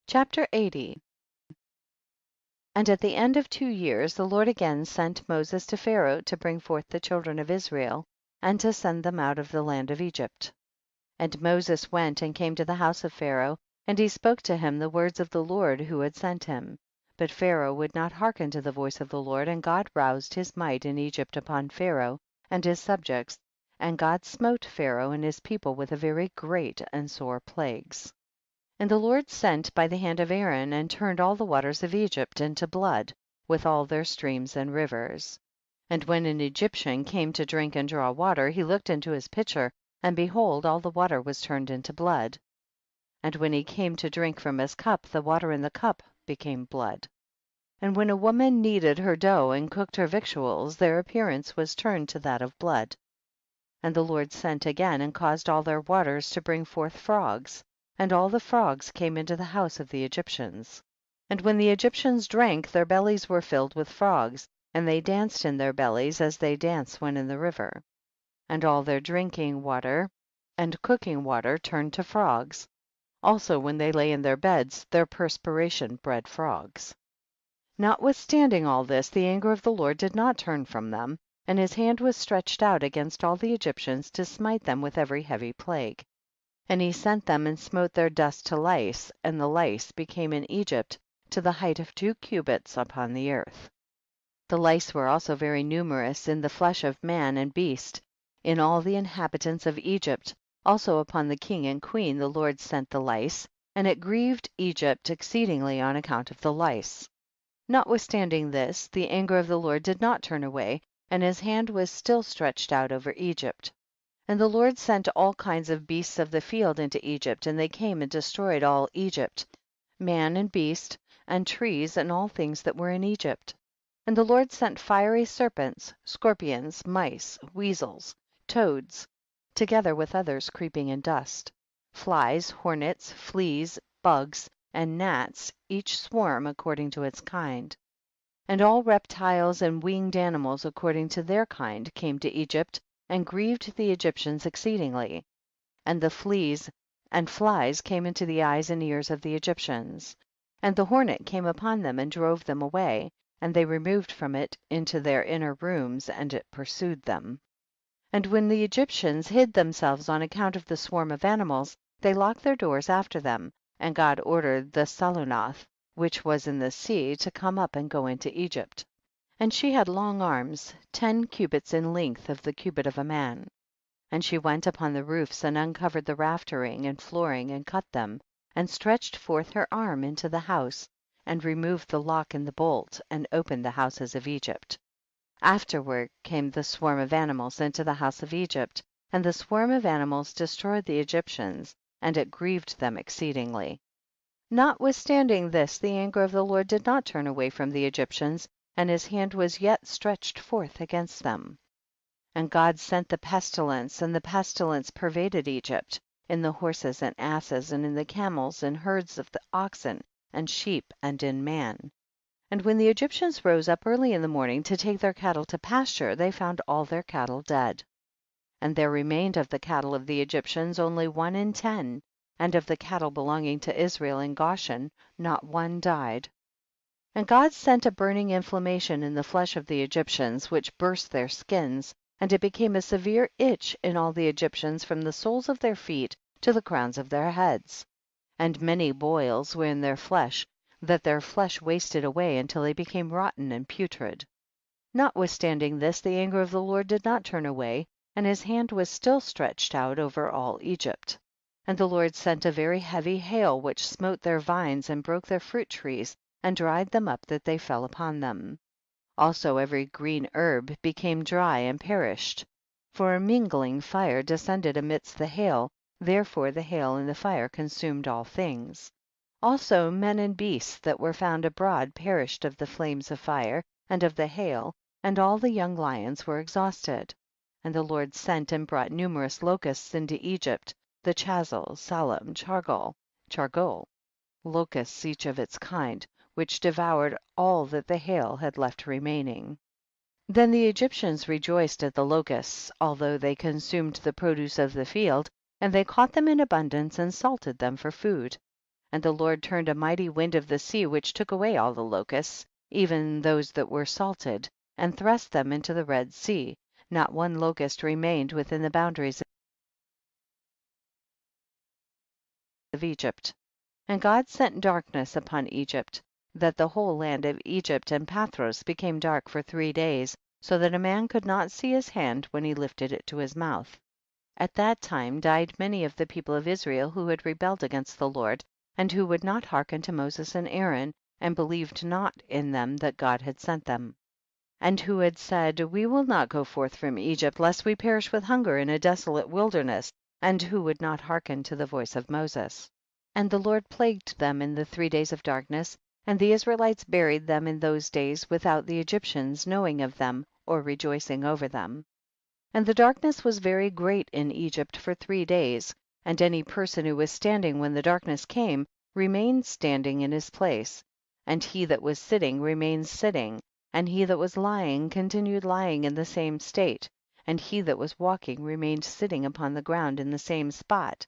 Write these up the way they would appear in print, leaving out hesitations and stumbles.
Chapter 80. And at the end of 2 years the Lord again sent Moses to Pharaoh to bring forth the children of Israel, and to send them out of the land of Egypt. 2. And Moses went and came to the house of Pharaoh, and he spoke to him the words of the Lord who had sent him. But Pharaoh would not hearken to the voice of the Lord, and God roused his might in Egypt upon Pharaoh and his subjects, and God smote Pharaoh and his people with a very great and sore plagues. 3. And the Lord sent by the hand of Aaron, and turned all the waters of Egypt into blood, with all their streams and rivers. 4. And when an Egyptian came to drink and draw water, he looked into his pitcher, and behold, all the water was turned into blood. 5. And when he came to drink from his cup, the water in the cup became blood. 6. And when a woman kneaded her dough and cooked her victuals, their appearance was turned to that of blood. 7. And the Lord sent again and caused all their waters to bring forth frogs, and all the frogs came into the house of the Egyptians. 8. And when the Egyptians drank, their bellies were filled with frogs, and they danced in their bellies as they dance when in the river. 9. And all their drinking water and cooking water turned to frogs. Also when they lay in their beds, their perspiration bred frogs. 10. Notwithstanding all this, the anger of the Lord did not turn from them, and his hand was stretched out against all the Egyptians to smite them with every heavy plague. 11. And he sent them and smote their dust to lice, and the lice became in Egypt to the height of 2 cubits upon the earth. 12. The lice were also very numerous in the flesh of man and beast, in all the inhabitants of Egypt, also upon the king and queen the Lord sent the lice, and it grieved Egypt exceedingly on account of the lice. 13. Notwithstanding this, the anger of the Lord did not turn away, and his hand was still stretched out over Egypt. 14. And the Lord sent all kinds of beasts of the field into Egypt, and they came and destroyed all Egypt, man and beast, and trees and all things that were in Egypt. 15. And the Lord sent fiery serpents, scorpions, mice, weasels, toads, together with others creeping in dust, flies, hornets, fleas, bugs, and gnats, each swarm according to its kind. 16. And all reptiles and winged animals according to their kind came to Egypt, and grieved the Egyptians exceedingly. 17. And the fleas and flies came into the eyes and ears of the Egyptians. 18. And the hornet came upon them and drove them away, and they removed from it into their inner rooms, and it pursued them. 19. And when the Egyptians hid themselves on account of the swarm of animals, they locked their doors after them, and God ordered the Sulunath, which was in the sea, to come up and go into Egypt. 20. And she had long arms, 10 cubits in length of the cubit of a man. 21. And she went upon the roofs and uncovered the raftering and flooring and cut them, and stretched forth her arm into the house, and removed the lock and the bolt, and opened the houses of Egypt. 22. Afterward came the swarm of animals into the house of Egypt, and the swarm of animals destroyed the Egyptians, and it grieved them exceedingly. 23. Notwithstanding this, the anger of the Lord did not turn away from the Egyptians, and his hand was yet stretched forth against them. 24. And God sent the pestilence, and the pestilence pervaded Egypt, in the horses and asses, and in the camels and herds of the oxen and sheep, and in man. 25. And when the Egyptians rose up early in the morning to take their cattle to pasture, they found all their cattle dead. 26. And there remained of the cattle of the Egyptians only 1 in 10, and of the cattle belonging to Israel in Goshen not one died. 27. And God sent a burning inflammation in the flesh of the Egyptians, which burst their skins, and it became a severe itch in all the Egyptians from the soles of their feet to the crowns of their heads. 28. And many boils were in their flesh, that their flesh wasted away until they became rotten and putrid. 29. Notwithstanding this, the anger of the Lord did not turn away, and his hand was still stretched out over all Egypt. 30. And the Lord sent a very heavy hail, which smote their vines and broke their fruit trees, and dried them up that they fell upon them. 31. Also every green herb became dry and perished, for a mingling fire descended amidst the hail, therefore the hail and the fire consumed all things. 32. Also men and beasts that were found abroad perished of the flames of fire and of the hail, and all the young lions were exhausted. 33. And the Lord sent and brought numerous locusts into Egypt, the chazal, salam, chargol, locusts each of its kind, which devoured all that the hail had left remaining. 34. Then the Egyptians rejoiced at the locusts, although they consumed the produce of the field, and they caught them in abundance and salted them for food. And the Lord turned a mighty wind of the sea, which took away all the locusts, even those that were salted, and thrust them into the Red Sea. Not one locust remained within the boundaries of Egypt. And God sent darkness upon Egypt, that the whole land of Egypt and Pathros became dark for 3 days, so that a man could not see his hand when he lifted it to his mouth. At that time died many of the people of Israel who had rebelled against the Lord, and who would not hearken to Moses and Aaron, and believed not in them that God had sent them. And who had said, we will not go forth from Egypt, lest we perish with hunger in a desolate wilderness, and who would not hearken to the voice of Moses. And the Lord plagued them in the 3 days of darkness, and the Israelites buried them in those days without the Egyptians knowing of them, or rejoicing over them. And the darkness was very great in Egypt for 3 days, and any person who was standing when the darkness came remained standing in his place, and he that was sitting remained sitting, and he that was lying continued lying in the same state, and he that was walking remained sitting upon the ground in the same spot.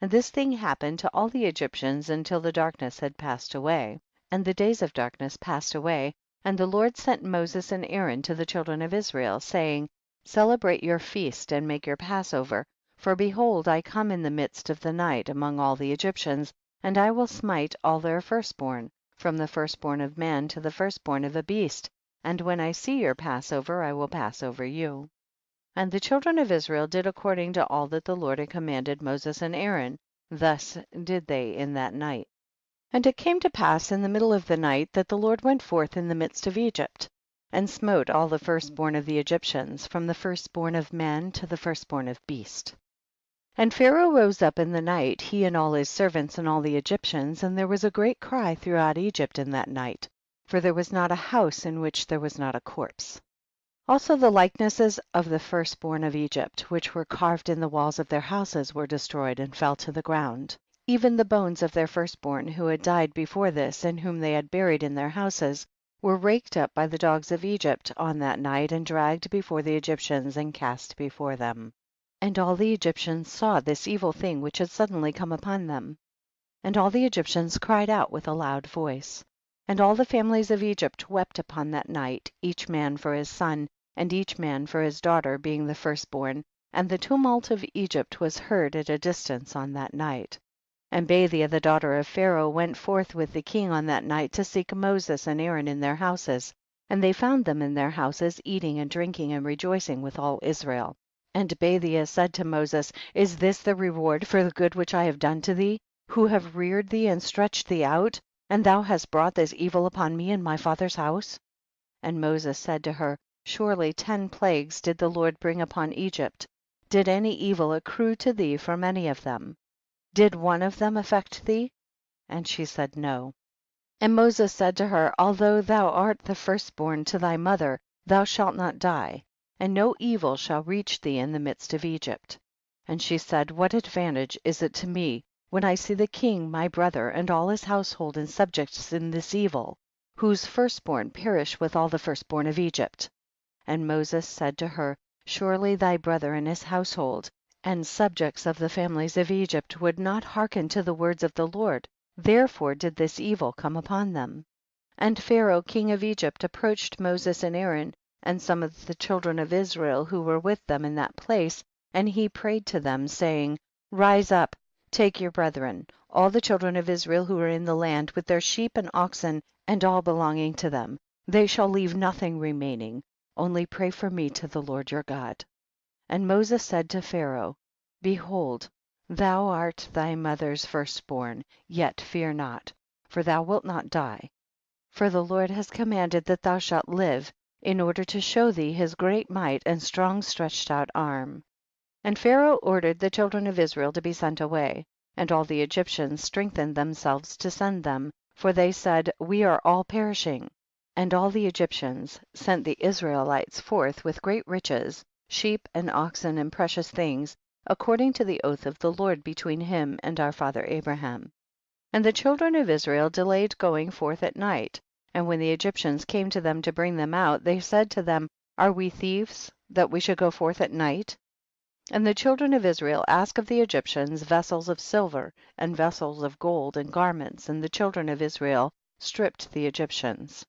And this thing happened to all the Egyptians until the darkness had passed away. And the days of darkness passed away, and the Lord sent Moses and Aaron to the children of Israel, saying, celebrate your feast and make your Passover, for behold, I come in the midst of the night among all the Egyptians, and I will smite all their firstborn, from the firstborn of man to the firstborn of a beast, and when I see your Passover I will pass over you. And the children of Israel did according to all that the Lord had commanded Moses and Aaron, thus did they in that night. And it came to pass in the middle of the night that the Lord went forth in the midst of Egypt, and smote all the firstborn of the Egyptians, from the firstborn of man to the firstborn of beast. And Pharaoh rose up in the night, he and all his servants and all the Egyptians, and there was a great cry throughout Egypt in that night, for there was not a house in which there was not a corpse. Also the likenesses of the firstborn of Egypt, which were carved in the walls of their houses, were destroyed and fell to the ground. Even the bones of their firstborn who had died before this, and whom they had buried in their houses, were raked up by the dogs of Egypt on that night, and dragged before the Egyptians and cast before them. And all the Egyptians saw this evil thing which had suddenly come upon them. And all the Egyptians cried out with a loud voice. And all the families of Egypt wept upon that night, each man for his son, and each man for his daughter, being the firstborn, and the tumult of Egypt was heard at a distance on that night. And Bathia the daughter of Pharaoh went forth with the king on that night to seek Moses and Aaron in their houses, and they found them in their houses eating and drinking and rejoicing with all Israel. And Bathia said to Moses, is this the reward for the good which I have done to thee, who have reared thee and stretched thee out, and thou hast brought this evil upon me and my father's house? And Moses said to her, surely 10 plagues did the Lord bring upon Egypt. Did any evil accrue to thee from any of them? Did one of them affect thee? And she said, no. And Moses said to her, although thou art the firstborn to thy mother, thou shalt not die, and no evil shall reach thee in the midst of Egypt. And she said, what advantage is it to me, when I see the king my brother and all his household and subjects in this evil, whose firstborn perish with all the firstborn of Egypt? And Moses said to her, surely thy brother and his household, and subjects of the families of Egypt would not hearken to the words of the Lord, therefore did this evil come upon them. And Pharaoh king of Egypt approached Moses and Aaron, and some of the children of Israel who were with them in that place, and he prayed to them, saying, rise up, take your brethren, all the children of Israel who are in the land, with their sheep and oxen, and all belonging to them, they shall leave nothing remaining, only pray for me to the Lord your God. And Moses said to Pharaoh, behold, thou art thy mother's firstborn, yet fear not, for thou wilt not die. For the Lord has commanded that thou shalt live, in order to show thee his great might and strong stretched out arm. And Pharaoh ordered the children of Israel to be sent away, and all the Egyptians strengthened themselves to send them, for they said, we are all perishing. And all the Egyptians sent the Israelites forth with great riches, sheep and oxen and precious things, according to the oath of the Lord between him and our father Abraham. And the children of Israel delayed going forth at night, and when the Egyptians came to them to bring them out, they said to them, are we thieves, that we should go forth at night? And the children of Israel asked of the Egyptians vessels of silver and vessels of gold and garments, and the children of Israel stripped the Egyptians.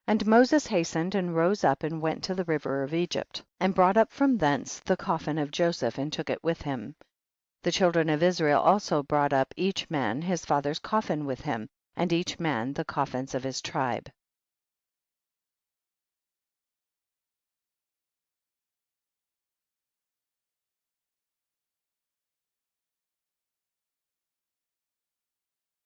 10. And Moses hastened and rose up and went to the river of Egypt, and brought up from thence the coffin of Joseph and took it with him. The children of Israel also brought up each man his father's coffin with him, and each man the coffins of his tribe.